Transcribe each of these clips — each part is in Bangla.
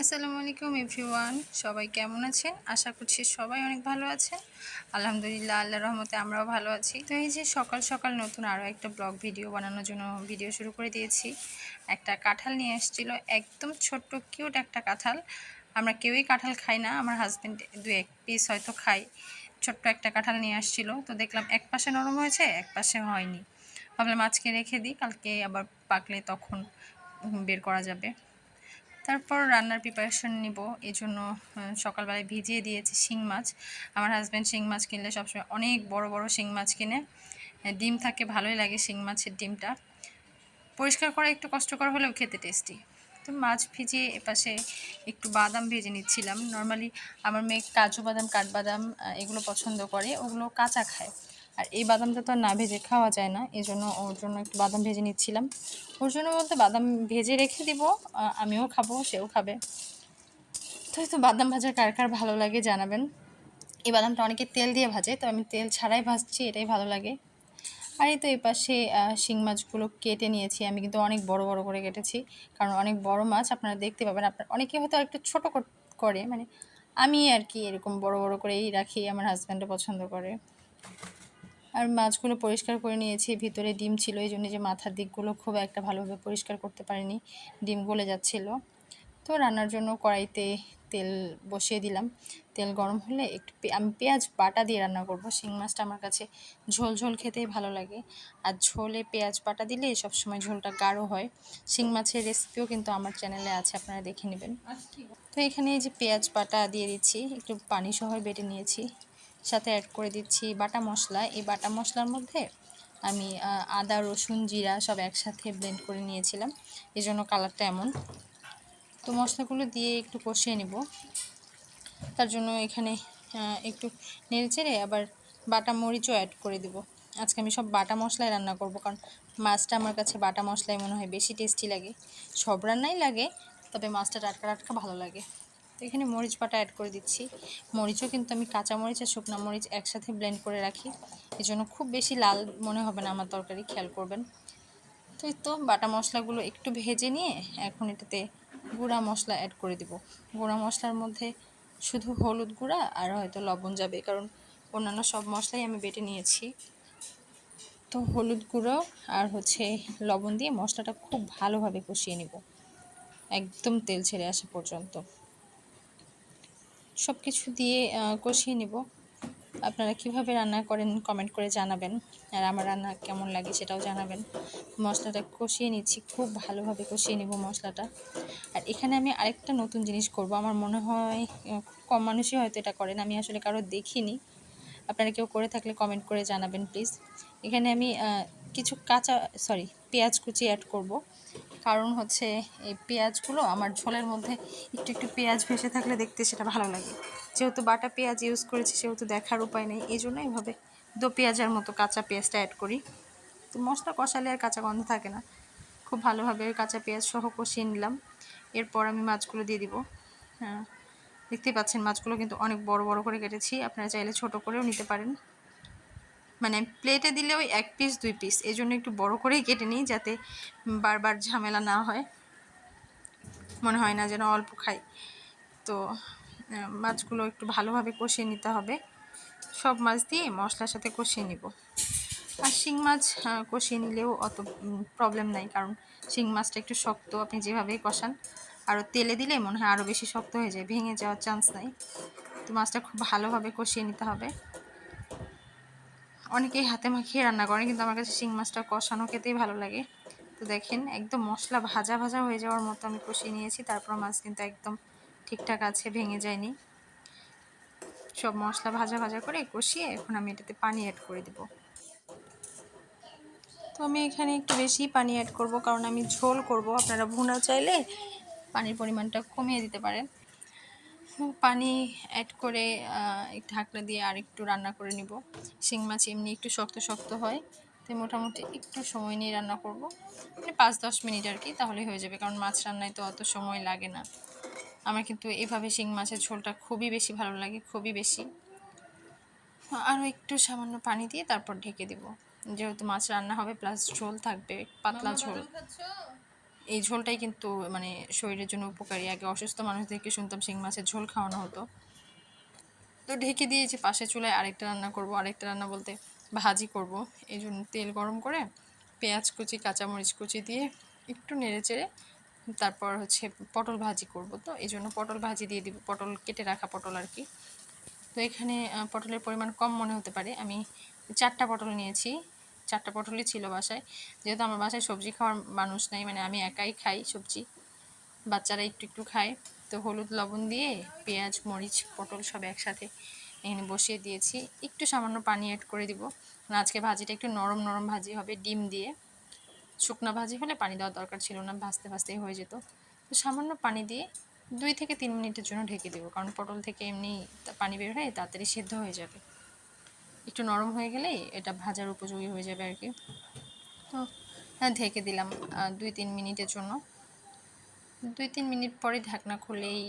আসসালামু আলাইকুম এভরিওয়ান, সবাই কেমন আছেন? আশা করছি সবাই অনেক ভালো আছেন। আলহামদুলিল্লাহ, আল্লাহর রহমতে আমরাও ভালো আছি। তো এই যে সকাল সকাল নতুন আরও একটা ব্লগ ভিডিও বানানোর জন্য ভিডিও শুরু করে দিয়েছি। একটা কাঁঠাল নিয়ে এসেছিলো, একদম ছোট্ট কিউট একটা কাঁঠাল। আমরা কেউই কাঁঠাল খাই না, আমার হাজব্যান্ড দু এক পিস হয়তো খাই। ছোট্ট একটা কাঁঠাল নিয়ে আসছিলো, তো দেখলাম এক পাশে নরম হয়েছে, এক পাশে হয়নি। ভাবলাম আজকে রেখে দিই, কালকে আবার পাকলে তখন বের করা যাবে। তারপর রান্নার প্রিপারেশন নিব, এই জন্য সকালবেলায় ভিজিয়ে দিয়েছি শিং মাছ। আমার হাজব্যান্ড শিং মাছ কিনলে সবসময় অনেক বড় বড় শিং মাছ কিনে। ডিম থাকে, ভালোই লাগে শিং মাছের ডিমটা। পরিষ্কার করা একটু কষ্টকর হলেও খেতে টেস্টি। তো মাছ ভিজিয়ে এপাশে একটু বাদাম ভেজে নিচ্ছিলাম। নর্মালি আমার মেয়ে কাজু বাদাম, কাঠবাদাম এগুলো পছন্দ করে, ওগুলো কাঁচা খায়। আর এই বাদামটা তো আর না ভেজে খাওয়া যায় না, এই জন্য ওর জন্য একটু বাদাম ভেজে নিচ্ছিলাম। ওর জন্য বলতে বাদাম ভেজে রেখে দিব, আমিও খাবো, সেও খাবে। তো বাদাম ভাজা কার কার ভালো লাগে জানাবেন। এই বাদামটা অনেকে তেল দিয়ে ভাজে, তো আমি তেল ছাড়াই ভাজছি, এটাই ভালো লাগে। আর এই তো এই পাশে শিং মাছগুলো কেটে নিয়েছি। আমি কিন্তু অনেক বড় বড় করে কেটেছি, কারণ অনেক বড় মাছ আপনারা দেখতে পাবেন। আপনার অনেকে হয়তো একটু ছোট করে, মানে আমি আর কি এরকম বড় বড় করেই রাখি, আমার হাজব্যান্ডও পছন্দ করে। আর মাছগুলো পরিষ্কার করে নিয়েছি, ভিতরে ডিম ছিল, এই জন্য যে মাথার দিকগুলো খুব একটা ভালোভাবে পরিষ্কার করতে পারিনি, ডিম গলে যাচ্ছিলো। তো রান্নার জন্য কড়াইতে তেল বসিয়ে দিলাম। তেল গরম হলে একটু আমি পেঁয়াজ বাটা দিয়ে রান্না করব। শিং মাছটা আমার কাছে ঝোল ঝোল খেতেই ভালো লাগে, আর ঝোলে পেঁয়াজ বাটা দিলে সবসময় ঝোলটা গাঢ় হয়। শিং মাছের রেসিপিও কিন্তু আমার চ্যানেলে আছে, আপনারা দেখে নেবেন। তো এখানে এই যে পেঁয়াজ বাটা দিয়ে দিচ্ছি, একটু পানি সহ বেটে নিয়েছি, সাথে অ্যাড করে দিচ্ছি বাটা মশলা। এই বাটা মশলার মধ্যে আমি আদা, রসুন, জিরা সব একসাথে ব্লেন্ড করে নিয়েছিলাম, এই জন্য কালারটা এমন। তো মশলাগুলো দিয়ে একটু কষিয়ে নিব। তার জন্য এখানে একটু নেড়েচেড়ে আবার বাটা মরিচও অ্যাড করে দিব। আজকে আমি সব বাটা মশলায় রান্না করব, কারণ মাছটা আমার কাছে বাটা মশলায় মনে হয় বেশি টেস্টি লাগে। সব রান্নাই লাগে, তবে মাছটা টাটকা টাটকা ভালো লাগে। তো এখানে মরিচ বাটা অ্যাড করে দিচ্ছি। মরিচও কিন্তু আমি কাঁচা মরিচ আর শুকনো মরিচ একসাথে ব্লেন্ড করে রাখি, এই জন্য খুব বেশি লাল মনে হবে না আমার তরকারি, খেয়াল করবেন। তো এই তো বাটা মশলাগুলো একটু ভেজে নিয়ে এখন এটাতে গুঁড়া মশলা অ্যাড করে দিব। গুঁড়া মশলার মধ্যে শুধু হলুদ গুঁড়া আর হয়তো লবণ যাবে, কারণ অন্যান্য সব মশলাই আমি বেটে নিয়েছি। তো হলুদ গুঁড়ো আর লবণ দিয়ে মশলাটা খুব ভালোভাবে কষিয়ে নিব, একদম তেল ছেড়ে আসা পর্যন্ত সব কিছু দিয়ে কষিয়ে নিব। আপনারা কিভাবে রান্না করেন কমেন্ট করে জানাবেন, আর আমার রান্না কেমন লাগে সেটাও জানাবেন। মশলাটা কষিয়ে নিচ্ছি, খুব ভালোভাবে কষিয়ে নিব মশলাটা। আর এখানে আমি আরেকটা নতুন জিনিস করব, আমার মনে হয় খুব কম মানুষই হয়তো এটা করেন, আমি আসলে কারো দেখিনি। আপনারা কেউ করে থাকলে কমেন্ট করে জানাবেন প্লিজ। এখানে আমি কিছু পেঁয়াজ কুচি অ্যাড করব, কারণ এই পেঁয়াজগুলো আমার ঝোলের মধ্যে একটু একটু পেঁয়াজ ভেসে থাকলে দেখতে সেটা ভালো লাগে। যেহেতু বাটা পেঁয়াজ ইউজ করেছি, সেহেতু দেখার উপায় নেই, এই জন্য এভাবে দো পেঁয়াজের মতো কাঁচা পেঁয়াজটা অ্যাড করি। তো মশলা কষালে আর কাঁচা গন্ধ থাকে না। খুব ভালোভাবে কাঁচা পেঁয়াজ সহ কষিয়ে নিলাম। এরপর আমি মাছগুলো দিয়ে দিব। হ্যাঁ, দেখতেই পাচ্ছেন মাছগুলো কিন্তু অনেক বড় বড় করে কেটেছি, আপনারা চাইলে ছোট করেও নিতে পারেন। মানে প্লেটে দিলে ওই 1 পিস 2 পিস, এই জন্য একটু বড় করেই কেটে নিই, যাতে বারবার ঝামেলা না হয়, মনে হয় না যেন অল্প খাই। তো মাছগুলো একটু ভালোভাবে কষিয়ে নিতে হবে, সব মাছ দিয়ে মশলার সাথে কষিয়ে নিব। আর শিং মাছ কষিয়ে নিলেও অত প্রবলেম নাই, কারণ শিং মাছটা একটু শক্ত, আপনি যেভাবেই কষান। আরও তেলে দিলে মনে হয় আরও বেশি শক্ত হয়ে যায়, ভেঙে যাওয়ার চান্স নাই। তো মাছটা খুব ভালোভাবে কষিয়ে নিতে হবে। অনেকেই হাতে মাখিয়ে রান্না করেন, কিন্তু আমার কাছে শিং মাছটা কষানো খেতেই ভালো লাগে। তো দেখেন একদম মশলা ভাজা ভাজা হয়ে যাওয়ার মতো আমি কষিয়ে নিয়েছি, তারপর মাছ কিন্তু একদম ঠিকঠাক আছে, ভেঙে যায়নি। সব মশলা ভাজা ভাজা করে কষিয়ে এখন আমি এটাতে পানি অ্যাড করে দেব। তো আমি এখানে একটু বেশি পানি অ্যাড করব, কারণ আমি ঝোল করব। আপনারা ভুনা চাইলে পানির পরিমাণটা কমিয়ে দিতে পারেন। পানি অ্যাড করে ঢাকনা দিয়ে আরেকটু রান্না করে নিব। শিং মাছ এমনি একটু শক্ত শক্ত হয়, তো মোটামুটি একটু সময় নিয়ে রান্না করব, মানে 5-10 মিনিট আর কি, তাহলে হয়ে যাবে। কারণ মাছ রান্নায় তো অত সময় লাগে না। আমার কিন্তু এভাবে শিং মাছের ঝোলটা খুবই বেশি ভালো লাগে, খুবই বেশি। আরও একটু সামান্য পানি দিয়ে তারপর ঢেকে দেব, যেহেতু মাছ রান্না হবে প্লাস ঝোল থাকবে, পাতলা ঝোল। এই ঝোলটাই কিন্তু মানে শরীরের জন্য উপকারী। আগে অসুস্থ মানুষদেরকে শুনতাম শিং মাছের ঝোল খাওয়ানো হতো। তো ঢেকে দিয়ে যে পাশে চুলায় আরেকটা রান্না করব, আরেকটা রান্না বলতে ভাজি করব। এই জন্য তেল গরম করে পেঁয়াজ কুচি কাঁচামরিচ কুচি দিয়ে একটু নেড়ে চেড়ে তারপর হচ্ছে পটল ভাজি করব। তো এই জন্য পটল ভাজি দিয়ে দিব, পটল কেটে রাখা পটল আর কি। তো এখানে পটলের পরিমাণ কম মনে হতে পারে, আমি 4টা পটল নিয়েছি। 4টা পটলই ছিল বাসায়, যেহেতু আমার বাসায় সবজি খাওয়ার মানুষ নাই, মানে আমি একাই খাই সবজি, বাচ্চারা একটু একটু খায়। তো হলুদ লবণ দিয়ে পেঁয়াজ মরিচ পটল সব একসাথে এখানে বসিয়ে দিয়েছি, একটু সামান্য পানি অ্যাড করে দিব। আজকে ভাজিটা একটু নরম নরম ভাজি হবে ডিম দিয়ে। শুকনা ভাজি হলে পানি দেওয়ার দরকার ছিল না, ভাজতে ভাজতেই হয়ে যেত। তো সামান্য পানি দিয়ে 2 থেকে 3 মিনিটের জন্য ঢেকে দেবো, কারণ পটল থেকে এমনি পানি বের হয়ে তাড়াতাড়ি সেদ্ধ হয়ে যাবে। একটু নরম হয়ে গেলেই এটা ভাজার উপযোগী হয়ে যাবে আর কি। তো ঢেকে দিলাম 2-3 মিনিটের জন্য। 2-3 মিনিট পরে ঢাকনা খুলেই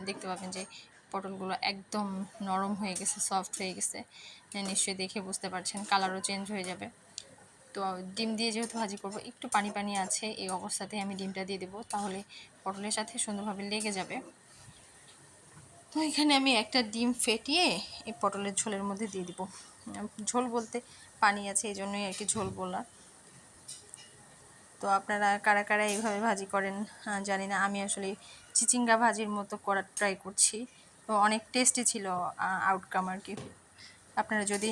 দেখতে পাবেন যে পটলগুলো একদম নরম হয়ে গেছে, সফট হয়ে গেছে। নিশ্চয়ই দেখে বুঝতে পারছেন, কালারও চেঞ্জ হয়ে যাবে। তো ডিম দিয়ে যেহেতু ভাজি করব, একটু পানি পানি আছে, এই অবস্থাতেই আমি ডিমটা দিয়ে দেবো, তাহলে পটলের সাথে সুন্দরভাবে লেগে যাবে। তো এখানে আমি একটা ডিম ফেটিয়ে এই পটলের ঝোলের মধ্যে দিয়ে দিব। ঝোল বলতে পানি আছে, এই জন্যই আর কি ঝোল বলা। তো আপনারা কারা কারা এইভাবে ভাজি করেন জানি না, আমি আসলে চিচিঙ্গা ভাজির মতো করার ট্রাই করছি। তো অনেক টেস্টি ছিল আউটকাম আর কি। আপনারা যদি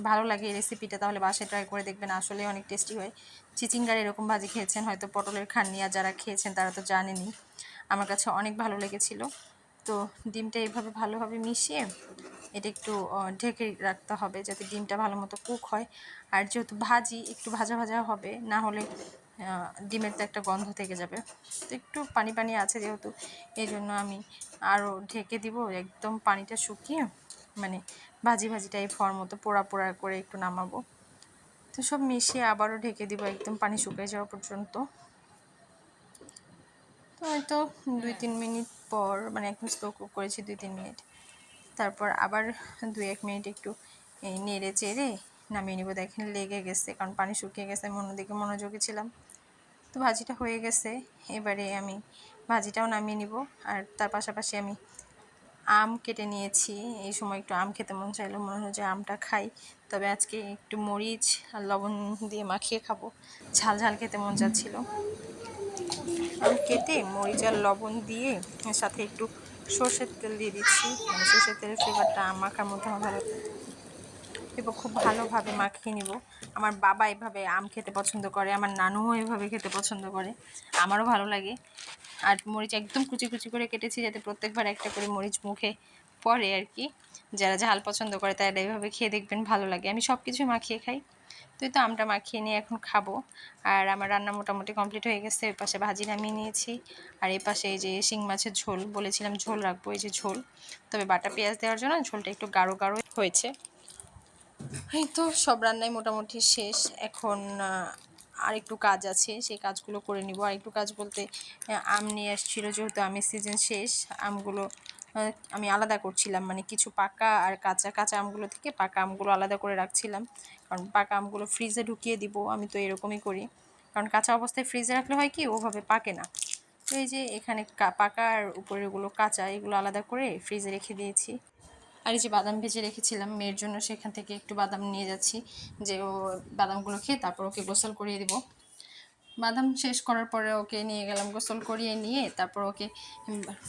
ভালো লাগে এই রেসিপিটা তাহলে বাসায় ট্রাই করে দেখবেন, আসলে অনেক টেস্টি হয়। চিচিঙ্গার এরকম ভাজি খেয়েছেন হয়তো, পটলের খান্নিয়া যারা খেয়েছেন তারা তো জানেনই। আমার কাছে অনেক ভালো লেগেছিল। তো ডিমটা এইভাবে ভালোভাবে মিশিয়ে এটা একটু ঢেকে রাখতে হবে যাতে ডিমটা ভালো মতো কুক হয়। আর যেহেতু ভাজি একটু ভাজা ভাজা হবে, না হলে ডিমের তো একটা গন্ধ থেকে যাবে। তো একটু পানি পানি আছে যেহেতু, এই জন্য আমি আরও ঢেকে দিব একদম পানিটা শুকিয়ে, মানে ভাজি ভাজি টাইপ হওয়ার মতো, পোড়া পোড়া করে একটু নামাবো। তো সব মিশিয়ে আবারও ঢেকে দিব একদম পানি শুকিয়ে যাওয়া পর্যন্ত। তো হয়তো 2-3 মিনিট পর, মানে একদম স্লো কুক করেছি 2-3 মিনিট, তারপর আবার 2-1 মিনিট একটু নেড়ে চেড়ে নামিয়ে নিব। দেখেন লেগে গেছে, কারণ পানি শুকিয়ে গেছে, আমি অন্যদিকে মনোযোগী ছিলাম। তো ভাজিটা হয়ে গেছে, এবারে আমি ভাজিটাও নামিয়ে নিব। আর তার পাশাপাশি আমি আম কেটে নিয়েছি। এই সময় একটু আম খেতে মন চাইলো, মনে হলো যে আমটা খাই। তবে আজকে একটু মরিচ আর লবণ দিয়ে মাখিয়ে খাবো, ঝাল ঝাল খেতে মন চাচ্ছিল। আম কেটে মরিচ আর লবণ দিয়ে সাথে একটু সর্ষের তেল দিয়ে দিচ্ছি, মানে সর্ষের তেলের ফ্লেভারটা আম মাখার মধ্যে আমার ভালো। এবার খুব ভালোভাবে মাখিয়ে নিব। আমার বাবা এভাবে আম খেতে পছন্দ করে, আমার নানুও এভাবে খেতে পছন্দ করে, আমারও ভালো লাগে। আর মরিচ একদম কুচি কুচি করে কেটেছি যাতে প্রত্যেকবার একটা করে মরিচ মুখে পড়ে আর কি। যারা ঝাল পছন্দ করে তারা এইভাবে খেয়ে দেখবেন, ভালো লাগে। আমি সব কিছুই মাখিয়ে খাই। তো এই তো আমটা মাখিয়ে নিয়ে এখন খাবো। আর আমার রান্না মোটামুটি কমপ্লিট হয়ে গেছে। এর পাশে ভাজি নামিয়ে নিয়েছি, আর এই পাশে এই যে শিং মাছের ঝোল, বলেছিলাম ঝোল রাখবো, এই যে ঝোল। তবে বাটা পেঁয়াজ দেওয়ার জন্য ঝোলটা একটু গাঢ় গাঢ় হয়েছে। এই তো সব রান্নাই মোটামুটি শেষ। এখন আর একটু কাজ আছে, সেই কাজগুলো করে নিব। আর একটু কাজ বলতে আম নিয়ে আসছিল, যেহেতু আমের সিজন শেষ, আমগুলো আমি আলাদা করছিলাম, মানে কিছু পাকা আর কাঁচা। কাঁচা আমগুলো থেকে পাকা আমগুলো আলাদা করে রাখছিলাম, কারণ পাকা আমগুলো ফ্রিজে ঢুকিয়ে দিব। আমি তো এরকমই করি, কারণ কাঁচা অবস্থায় ফ্রিজে রাখলে হয় কি ওভাবে পাকে না। তো এই যে এখানে পাকা আর উপরেরগুলো কাঁচা, এগুলো আলাদা করে ফ্রিজে রেখে দিয়েছি। আর এই যে বাদাম ভেজে রেখেছিলাম মেয়ের জন্য, সেখান থেকে একটু বাদাম নিয়ে যাচ্ছি, যে ও বাদামগুলো খেয়ে তারপর ওকে গোসল করিয়ে দেবো। বাদাম শেষ করার পরে ওকে নিয়ে গেলাম গোসল করিয়ে নিয়ে, তারপর ওকে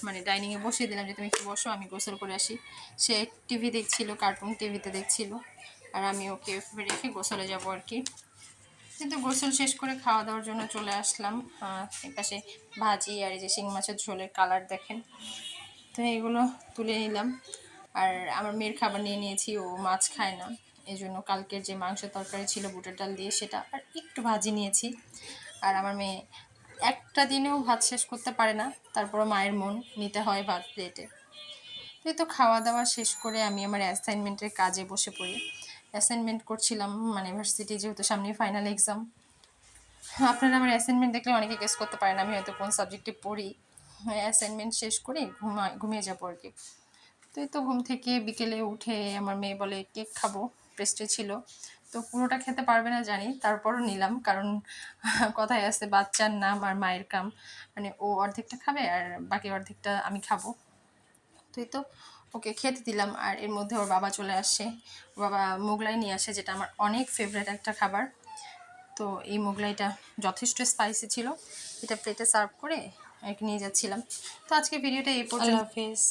মানে ডাইনিংয়ে বসিয়ে দিলাম যে তুমি একটু বসো, আমি গোসল করে আসি। সে টিভি দেখছিল, কার্টুন টিভিতে দেখছিল, আর আমি ওকে রেখে গোসলে যাব আর কি। কিন্তু গোসল শেষ করে খাওয়া দাওয়ার জন্য চলে আসলাম। এপাশে ভাজি আর এই যে শিং মাছের ঝোলের কালার দেখেন। তো এগুলো তুলে নিলাম। আর আমার মেয়ের খাবার নিয়ে নিয়েছি, ও মাছ খায় না, এই জন্য কালকের যে মাংস তরকারি ছিল বুটের ডাল দিয়ে, সেটা আর একটু ভাজি নিয়েছি। আর আমার মেয়ে একটা দিনেও ভাত শেষ করতে পারে না, তারপরও মায়ের মন নিতে হয় ভাত প্লেটে। তো খাওয়া দাওয়া শেষ করে আমি আমার অ্যাসাইনমেন্টের কাজে বসে পড়ি। অ্যাসাইনমেন্ট করছিলাম, মানে ভার্সিটি যেহেতু সামনে ফাইনাল এক্সাম। আপনারা আমার অ্যাসাইনমেন্ট দেখলে অনেকে গেস করতে পারেন আমি হয়তো কোন সাবজেক্টে পড়ি। অ্যাসাইনমেন্ট শেষ করে ঘুমিয়ে যাবো আর কি। তো এই তো ঘুম থেকে বিকেলে উঠে আমার মেয়ে বলে কেক খাবো, পেস্ট্রি ছিল। তো পুরোটা খেতে পারবে না জানি, তারপরও নিলাম, কারণ কথায় আছে বাচ্চার নাম আর মায়ের কাম, মানে ও অর্ধেকটা খাবে আর বাকি অর্ধেকটা আমি খাবো। তুই তো ওকে খেতে দিলাম, আর এর মধ্যে ওর বাবা চলে আসে। ওর বাবা মোগলাই নিয়ে আসে, যেটা আমার অনেক ফেভারিট একটা খাবার। তো এই মোগলাইটা যথেষ্ট স্পাইসি ছিল, এটা প্লেটে সার্ভ করে আর কি নিয়ে যাচ্ছিলাম। তো আজকে ভিডিওটা এই পর্যন্ত, আল্লাহ হাফেজ।